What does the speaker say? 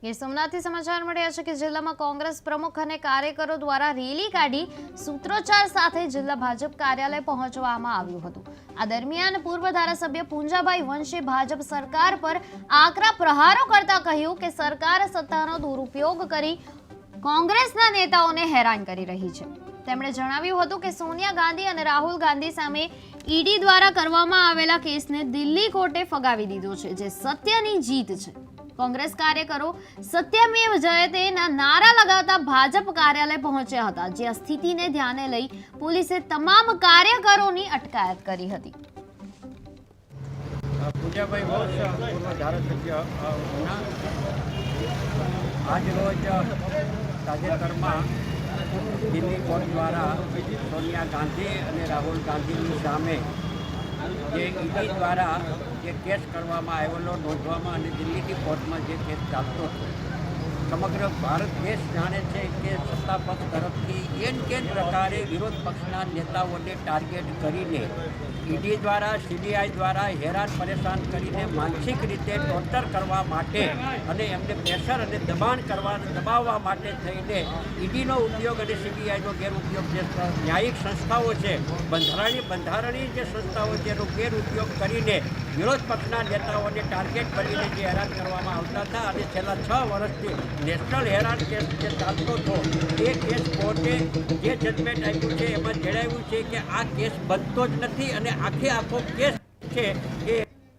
ગીર સોમનાથથી સમાચાર મળ્યા છે કે જિલ્લામાં કોંગ્રેસ પ્રમુખ અને કાર્યકરો દ્વારા રેલી કાઢી સૂત્રોચ્ચાર સાથે જિલ્લા ભાજપ કાર્યાલય પહોંચવામાં આવ્યું હતું। આ દરમિયાન પૂર્વ ધારાસભ્ય પૂંજાભાઈ વંશે ભાજપ સરકાર પર આકરા પ્રહારો કરતા કહ્યું કે સરકાર સત્તાનો દુરુપયોગ કરી કોંગ્રેસના નેતાઓને હેરાન કરી રહી છે। તેમણે જણાવ્યું હતું કે સોનિયા ગાંધી અને રાહુલ ગાંધી સામે ઈડી દ્વારા કરવામાં આવેલા કેસને દિલ્હી કોર્ટે ફગાવી દીધો છે, જે સત્યની જીત છે। કોંગ્રેસ કાર્યકરો સત્યમેવ જયતેના નારા લગાવતા ભાજપ કાર્યાલય પહોંચ્યા હતા, જ્યાં સ્થિતિને ધ્યાને લઈ પોલીસે તમામ કાર્યકરોની અટકાયત કરી હતી। પૂજાભાઈ વંશ પૂર્વ ધારાસભ્ય આજ રોજ તાજેતરમાં દિલ્હી કોર્ટ દ્વારા સોનિયા ગાંધી અને રાહુલ ગાંધીની સામે જે ઈડી દ્વારા જે કેસ કરવામાં આવેલો નોંધવામાં અને દિલ્હીની કોર્ટમાં જે કેસ ચાલતો હતો, સમગ્ર ભારત દેશ જાણે છે કે સત્તા પક્ષ તરફથી એન કેન પ્રકારે વિરોધ પક્ષના નેતાઓને ટાર્ગેટ કરીને ઈડી દ્વારા સીબીઆઈ દ્વારા હેરાન પરેશાન કરીને માનસિક રીતે ટોર્ચર કરવા માટે અને એમને પ્રેશર અને દબાવવા માટે થઈને ઈડીનો ઉપયોગ અને સીબીઆઈનો ગેરઉપયોગ જે ન્યાયિક સંસ્થાઓ છે, બંધારણીય જે સંસ્થાઓ છે એનો ગેરઉપયોગ કરીને વિરોધ પક્ષના નેતાઓને ટાર્ગેટ કરીને જે હેરાન કરવામાં આવતા હતા અને છેલ્લા 6 વર્ષથી નેશનલ હેરાન કેસ જે ચાલતો હતો એ કેસ કોર્ટે જે જજમેન્ટ આપ્યું છે એમાં જણાવ્યું છે કે આ કેસ બનતો જ નથી અને આખો કેસ છે એ